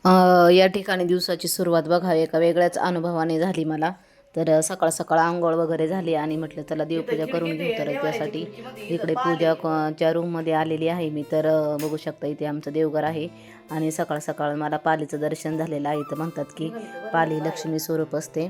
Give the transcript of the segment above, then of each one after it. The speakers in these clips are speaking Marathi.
या ठिकाणी दिवसाची सुरुवात बघा एका वेगळ्याच अनुभवाने झाली मला. तर सकाळ सकाळ अंघोळ वगैरे झाली आणि म्हटलं चला देवपूजा करून घेऊ. तर त्यासाठी इकडे च्या रूममध्ये आलेली आहे मी. तर बघू शकता इथे आमचं देवघर आहे आणि सकाळ सकाळ मला पालीचं दर्शन झालेलं आहे. तर म्हणतात की पाली लक्ष्मी स्वरूप असते.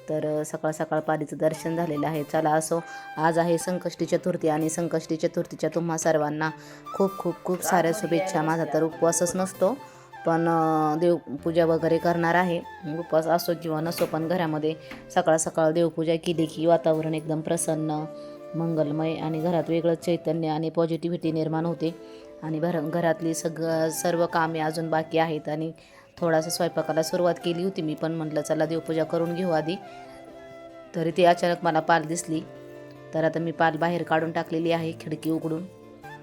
तर सकाळ सकाळ पालीचं दर्शन झालेलं आहे. चला असो, आज आहे संकष्टी चतुर्थी आणि संकष्टी चतुर्थीच्या तुम्हा सर्वांना खूप खूप खूप साऱ्या शुभेच्छा. माझा तर उपवासच नसतो, पण देवपूजा वगैरे करणार आहे. उपवास असो किंवा नसो, पण घरामध्ये सकाळ सकाळ देवपूजा केली की वातावरण एकदम प्रसन्न, मंगलमय आणि घरात वेगळं चैतन्य आणि पॉझिटिव्हिटी निर्माण होते. आणि घरातली सर्व कामे अजून बाकी आहेत आणि थोडासा स्वयंपाकाला सुरुवात केली होती मी, पण म्हटलं चला देवपूजा करून घेऊ आधी. तरी ती अचानक मला पाल दिसली. तर आता मी पाल बाहेर काढून टाकलेली आहे खिडकी उघडून.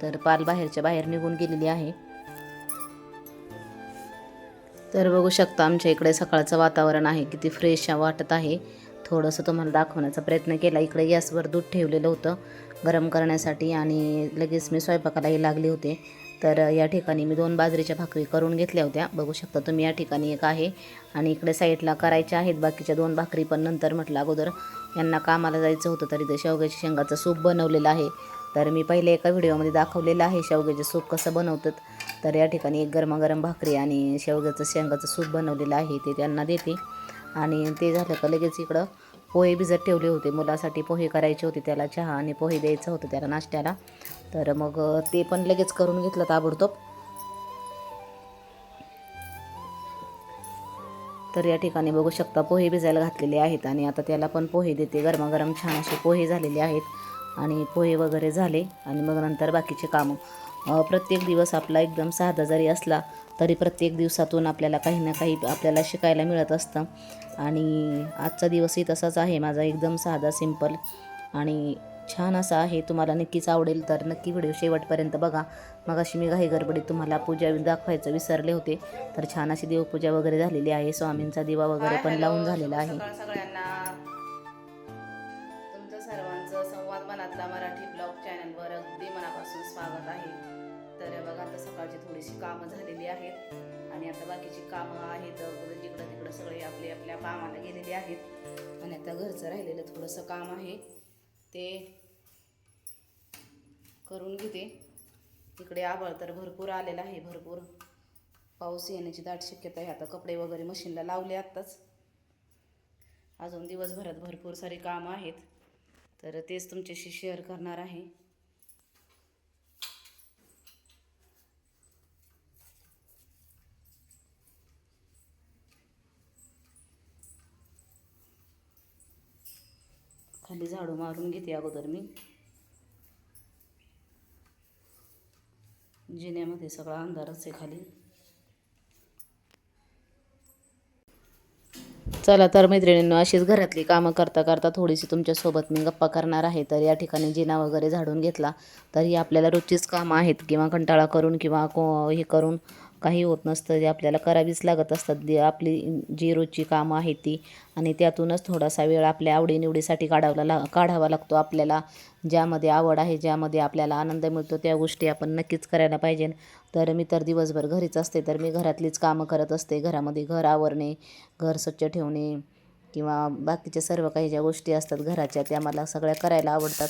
तर पाल बाहेरच्या बाहेर निघून गेलेली आहे. तर बघू शकता आमच्या इकडे सकाळचं वातावरण आहे, किती फ्रेश वाटत आहे. थोडंसं तुम्हाला दाखवण्याचा प्रयत्न केला. इकडे गॅसवर दूध ठेवलेलं होतं गरम करण्यासाठी आणि लगेच मी स्वयंपाकालाही लागले होते. तर या ठिकाणी मी 2 बाजरीच्या भाकरी करून घेतल्या होत्या. बघू शकता तुम्ही या ठिकाणी एक आहे आणि इकडे साईडला करायच्या आहेत बाकीच्या 2 भाकरी. पण नंतर म्हटलं अगोदर यांना कामाला जायचं होतं, तरी ते शेवग्याच्या शेंगाचं सूप बनवलेलं आहे. तर मी पहिले एका व्हिडिओमध्ये दाखवलेलं आहे शेवग्याचे सूप कसं बनवतात. तर या ठिकाणी एक गरमागरम भाकरी आणि शेवग्याचं शेंगाचं सूप बनवलेलं आहे, ते त्यांना देते. आणि ते झालं का लगेच इकडं पोहे भिजत ठेवले होते. मुलासाठी पोहे करायचे होते, त्याला चहा आणि पोहे द्यायचं होतं त्याला नाश्त्याला. तर मग ते पण लगेच करून घेतलं ताबडतोब. तर या ठिकाणी बघू शकता पोहे भिजायला घातलेले आहेत आणि आता त्याला पण पोहे देते. गरमागरम छान असे पोहे झालेले आहेत आणि पोहे वगैरे झाले आणि मग नंतर बाकीचे कामं. प्रत्येक दिवस आपला एकदम साधा जरी असला तरी प्रत्येक दिवसातून आपल्याला काही ना काही आपल्याला शिकायला मिळत असतं. आणि आजचा दिवसही तसाच आहे माझा, एकदम साधा सिंपल आणि छान असा आहे. तुम्हाला नक्कीच आवडेल, तर नक्की व्हिडिओ शेवटपर्यंत बघा. मग अशी मी घाई गडबडीत तुम्हाला पूजा दाखवायचं विसरले होते. तर छान अशी देवपूजा वगैरे झालेली आहे. स्वामींचा दिवा वगैरे पण लावून झालेला आहे. सगळ्यांना तुमचं सर्वांचं संवाद मनातला मराठी ब्लॉग चॅनलवर अगदी मनापासून स्वागत आहे. तर बघा आता सकाळची थोडीशी कामं झालेली आहेत आणि आता बाकीची कामं आहेत. जिकडं तिकडं सगळे आपले आपल्या कामाला गेलेले आहेत आणि आता घरचं राहिलेलं थोडंसं काम आहे ते करून घेते. इकडे आभाळ तर भरपूर आलेला आहे, भरपूर पाऊस येण्याची दाट शक्यता आहे. आता कपडे वगैरे मशीनला लावले आत्ताच. अजून दिवसभरात भरपूर सारी कामं आहेत, तर तेच तुमच्याशी शेअर करणार आहे. खाली झाडू मारून घेते अगोदर मी. जिन्यामध्ये सगळा अंधारच आहे खाली. चला तर मैत्रिणींनो, अशीच घरातली कामं करता करता थोडीशी तुमच्यासोबत मी गप्पा करणार आहे. तर या ठिकाणी जिना वगैरे झाडून घेतला. तर ही आपल्याला रोजचीच कामं आहेत किंवा कंटाळा करून किंवा हे करून काही होत नसतं, जे आपल्याला करावीच लागत असतात. आपली जी रोजची कामं आहेत ती, आणि त्यातूनच थोडासा वेळ आपल्या आवडीनिवडीसाठी काढावा लागतो आपल्याला. ज्यामध्ये आवड आहे, ज्यामध्ये आपल्याला आनंद मिळतो त्या गोष्टी आपण नक्कीच करायला पाहिजे. तर मी तर दिवसभर घरीच असते, तर मी घरातलीच कामं करत असते. घरामध्ये घर आवरणे, घर स्वच्छ ठेवणे किंवा बाकीच्या सर्व काही ज्या गोष्टी असतात घराच्या, त्या मला सगळ्या करायला आवडतात.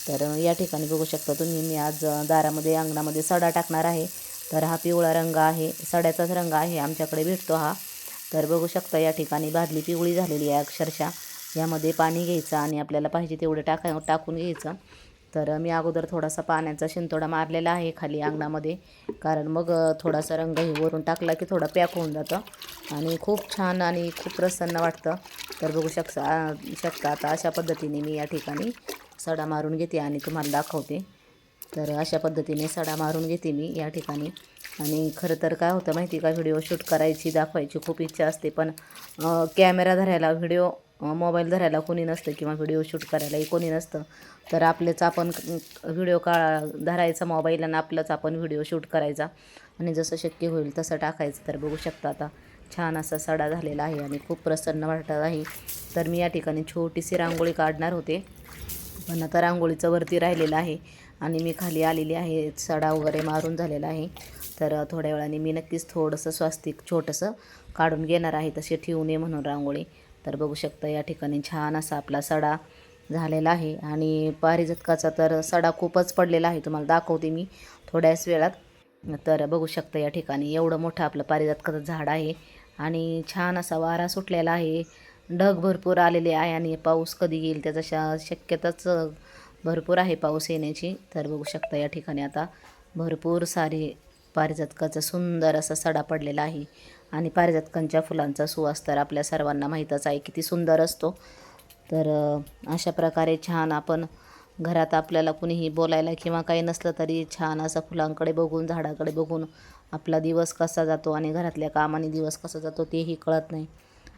तर या ठिकाणी बघू शकता तुम्ही, मी आज दारामध्ये अंगणामध्ये सडा टाकणार आहे. तर हा पिवळा रंग आहे, सड्याचाच रंग आहे, आमच्याकडे भेटतो हा. तर बघू शकता या ठिकाणी बादली पिवळी झालेली आहे अक्षरशः. यामध्ये पाणी घ्यायचं आणि आपल्याला पाहिजे तेवढं टाकून घ्यायचं. तर मी अगोदर थोडासा पाण्याचा शिंतोडा मारलेला आहे खाली अंगणामध्ये, कारण मग थोडासा रंगही वरून टाकला की थोडा पॅक होऊन जातं आणि खूप छान आणि खूप प्रसन्न वाटतं. तर बघू शकता आता अशा पद्धतीने मी या ठिकाणी सडा मारून घेते आणि तुम्हाला दाखवते. तर अशा पद्धतीने सडा मारून घेते मी या ठिकाणी. आणि खरं तर काय होतं माहिती का, व्हिडिओ शूट करायची दाखवायची खूप इच्छा असते, पण कॅमेरा धरायला मोबाईल धरायला कोणी नसतं किंवा व्हिडिओ शूट करायलाही कोणी नसतं. तर आपलेच आपण व्हिडिओ धरायचा मोबाईल आणि आपलंच आपण व्हिडिओ शूट करायचा आणि जसं शक्य होईल तसं टाकायचं. तर बघू शकता आता छान असा सडा झालेला आहे आणि खूप प्रसन्न वाटत आहे. तर मी या ठिकाणी छोटीशी रांगोळी काढणार होते, पण आता रांगोळीचं वरती राहिलेलं आहे आणि मी खाली आलेली आहे. सडा वगैरे मारून झालेला आहे तर थोड्या वेळाने मी नक्कीच थोडंसं स्वस्तिक छोटंसं काढून घेणार आहे, तसे ठेवू नये म्हणून रांगोळी. तर बघू शकता या ठिकाणी छान असा आपला सडा झालेला आहे आणि पारिजातकाचा तर सडा खूपच पडलेला आहे, तुम्हाला दाखवते मी थोड्याच वेळात. तर बघू शकता या ठिकाणी एवढं मोठं आपलं पारिजातकाचं झाड आहे आणि छान असा वारा सुटलेला आहे. ढग भरपूर आलेले आहे आणि पाऊस कधी येईल त्याचा शक्यताच भरपूर आहे पाऊस येण्याची. तर बघू शकता या ठिकाणी आता भरपूर सारे पारिजातकाचा सुंदर असा सडा पडलेला आहे आणि पारिजातकांच्या फुलांचा सुवास तर आपल्या सर्वांना माहीतच आहे किती सुंदर असतो. तर अशा प्रकारे छान आपण घरात आपल्याला कुणीही बोलायला किंवा काही नसलं तरी छान असं फुलांकडे बघून झाडाकडे बघून आपला दिवस कसा जातो आणि घरातल्या कामाने दिवस कसा जातो तेही कळत नाही.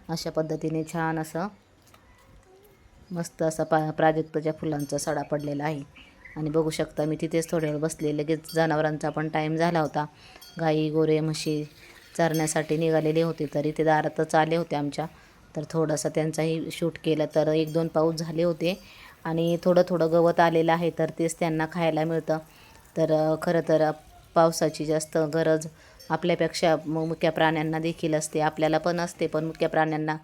अशा पद्धतीने छान असं मस्त असा प्राजक्ताच्या फुलांचा सडा पडलेला आहे आणि बघू शकता मी तिथेच थोड्या वेळ बसले. लगेच जनावरांचा पण टाईम झाला होता. गाई गोरे म्हशी चरण्यासाठी निघालेले होते, तरी ते दारातच आले होते आमच्या. तर थोडासा त्यांचाही शूट केलं. तर 1-2 पाऊस झाले होते आणि थोडं थोडं गवत आलेलं आहे, तर तेच त्यांना खायला मिळतं. तर खरं तर पावसाची जास्त गरज आपल्यापेक्षा मुक्या प्राण्यांना देखील असते, आपल्याला पण असते, पण मुक्या प्राण्यांना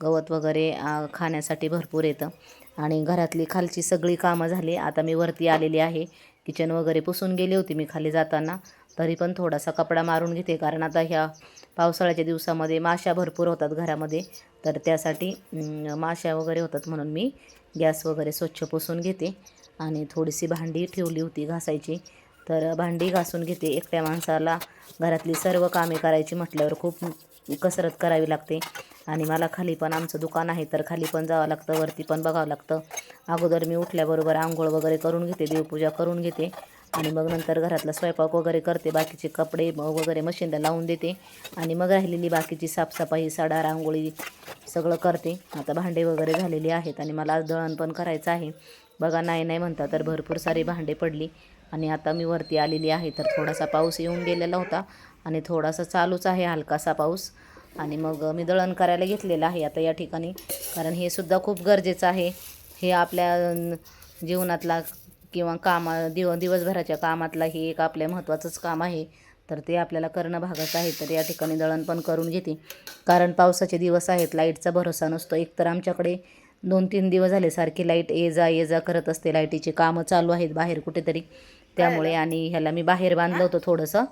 गवत वगैरे खाण्यासाठी भरपूर येतं. आणि घरातली खालची सगळी कामं झाली. आता मी वरती आलेली आहे. किचन वगैरे पुसून गेली होती मी खाली जाताना, तरी पण थोडासा कपडा मारून घेते, कारण आता ह्या पावसाळ्याच्या दिवसामध्ये माशा भरपूर होतात घरामध्ये. तर त्यासाठी माशा वगैरे होतात म्हणून मी गॅस वगैरे स्वच्छ पुसून घेते आणि थोडीशी भांडी ठेवली होती घासायची, तर भांडी घासून घेते. एकट्या माणसाला घरातली सर्व कामे करायची म्हटल्यावर खूप कसरत करावी लागते आणि मला खाली पण आमचं दुकान आहे, तर खाली पण जावं लागतं, वरती पण बघावं लागतं. अगोदर मी उठल्याबरोबर आंघोळ वगैरे करून घेते, देवपूजा करून घेते आणि मग नंतर घरातला स्वयंपाक वगैरे करते, बाकीचे कपडे वगैरे मशीनला लावून देते आणि मग राहिलेली बाकीची साफसफाई सडा रांगोळी सगळं करते. आता भांडे वगैरे झालेली आहेत आणि मला आज दळण पण करायचं आहे. बघा नाही नाही म्हणता तर भरपूर सारी भांडे पडली आणि आता मी वरती आलेली आहे. तर थोडासा पाऊस येऊन गेलेला होता आणि थोडासा चालूच आहे हलकासा पाऊस आणि मग मी दळण करायला घेतलेलं आहे आता या ठिकाणी, कारण हे सुद्धा खूप गरजेचं आहे. हे आपल्या जीवनातला किंवा दिवसभराच्या कामातला हे एक आपल्या महत्त्वाचंच काम आहे, तर ते आपल्याला करणं भागच आहे. तर या ठिकाणी दळण पण करून घेते, कारण पावसाचे दिवस आहेत, लाईटचा भरोसा नसतो. एकतर आमच्याकडे 2-3 दिवस झाले सारखी लाईट ये जा करत असते, लाईटीची कामं चालू आहेत बाहेर कुठेतरी, त्यामुळे. आणि ह्याला मी बाहेर बांधलं होतं थोडंसं,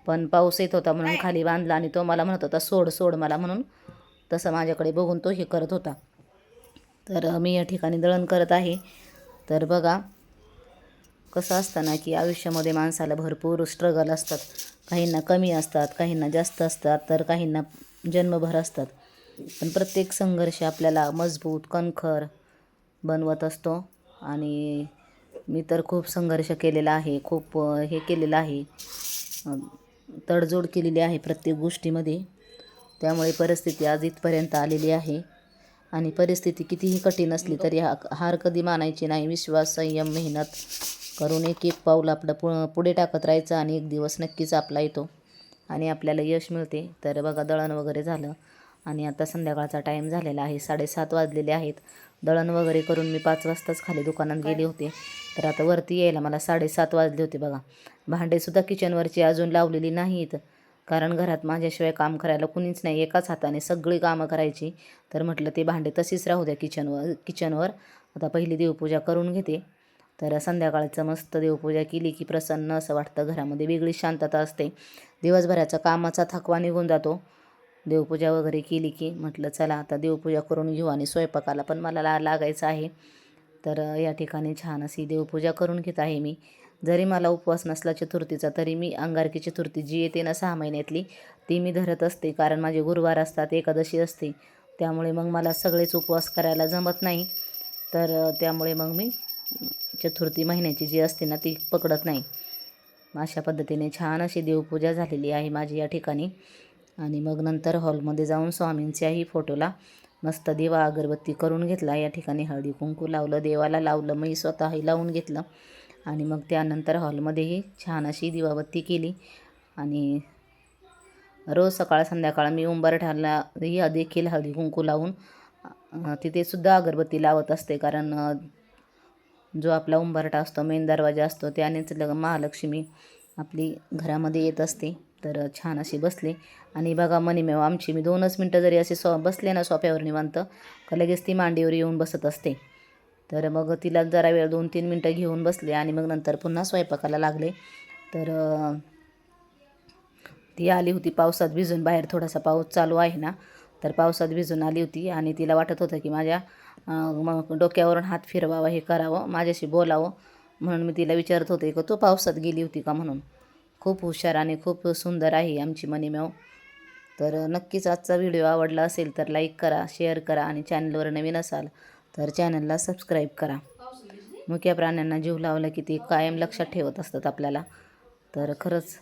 पण पाऊस येत होता म्हणून खाली बांधला आणि तो मला म्हणत होता सोड सोड मला, म्हणून तसं माझ्याकडे बघून तो हे करत होता. तर मी या ठिकाणी दळण करत आहे. तर बघा कसं असतं ना की आयुष्यामध्ये माणसाला भरपूर स्ट्रगल असतात, काहींना कमी असतात, काहींना जास्त असतात, तर काहींना जन्मभर असतात, पण प्रत्येक संघर्ष आपल्याला मजबूत कणखर बनवत असतो. आणि मी तर खूप संघर्ष केलेला आहे, खूप हे केलेलं आहे, तडजोड केलेली आहे प्रत्येक गोष्टीमध्ये, त्यामुळे परिस्थिती आज इथपर्यंत आलेली आहे. आणि परिस्थिती कितीही कठीण असली तरी हार कधी मानायची नाही. विश्वास संयम मेहनत करून एक एक पाऊल आपलं पुढे टाकत राहायचं आणि एक दिवस नक्कीच आपला येतो आणि आपल्याला यश मिळते. तर बघा दळण वगैरे झालं आणि आता संध्याकाळचा टाईम झालेला आहे, 7:30 वाजलेले आहेत. दळण वगैरे करून मी 5 वाजताच खाली दुकानात गेले होते, तर आता वरती यायला मला 7:30 वाजले होते. बघा भांडेसुद्धा किचनवरची अजून लावलेली नाहीत, कारण घरात माझ्याशिवाय काम करायला कुणीच नाही, एकाच हाताने सगळी कामं करायची. तर म्हटलं ते भांडे तशीच राहू द्या किचनवर. आता पहिली देवपूजा करून घेते. तर संध्याकाळचं मस्त देवपूजा केली की प्रसन्न असं वाटतं, घरामध्ये वेगळी शांतता असते, दिवसभराचा कामाचा थकवा निघून जातो. देवपूजा वगैरे केली की म्हटलं चला आता देवपूजा करून घेऊ आणि स्वयंपाकाला पण मला लागायचं आहे. तर या ठिकाणी छान अशी देवपूजा करून घेत आहे मी. जरी मला उपवास नसला चतुर्थीचा, तरी मी अंगारकी चतुर्थी जी येते ना 6 महिन्यातली, ती मी धरत असते, कारण माझे गुरुवार असतात, एकादशी असते, त्यामुळे मग मला सगळेच उपवास करायला जमत नाही. तर त्यामुळे मग मी चतुर्थी महिन्याची जी असते ना ती पकडत नाही. अशा पद्धतीने छान अशी देवपूजा झालेली आहे माझी या ठिकाणी. आणि मग नंतर हॉलमध्ये जाऊन स्वामींच्याही फोटोला मस्त दिवा अगरबत्ती करून घेतला. या ठिकाणी हळदी कुंकू लावलं, देवाला लावलं, मी स्वतःही लावून घेतलं आणि मग त्यानंतर हॉलमध्येही छान अशी दिवाबत्ती केली. आणि रोज सकाळ संध्याकाळ मी उंबरठ्याला देखील हळदी कुंकू लावून तिथे सुद्धा अगरबत्ती लावत असते, कारण जो आपला उंबरठा असतो, मेन दरवाजा असतो, त्यानेच महालक्ष्मी आपली घरामध्ये येत असते. तर छान अशी बसले. आणि बघा मनीमेव आमची, मी 2च मिनटं जरी असे बसले ना सोफ्यावर निवांत, का लगेच ती मांडीवर येऊन बसत असते. तर मग तिला जरा वेळ 2-3 मिनटं घेऊन बसले आणि मग नंतर पुन्हा स्वयंपाकाला लागले. तर ती आली होती पावसात भिजून, बाहेर थोडासा पाऊस चालू आहे ना, तर पावसात भिजून आली होती आणि तिला वाटत होतं की माझ्या मग डोक्यावरून हात फिरवावा, हे करावं, माझ्याशी बोलावं. म्हणून मी तिला विचारत होते की तू पावसात गेली होती का म्हणून. खूप हुशार आणि खूप सुंदर आहे आमची मनीमेव. तर नक्कीच आजचा व्हिडिओ आवडला असेल तर लाईक करा, शेअर करा आणि चॅनलवर नवीन असाल तर चॅनलला सबस्क्राईब करा. मुक्या प्राण्यांना जीव लावला की ते कायम लक्षात ठेवत असतात आपल्याला. तर खरंच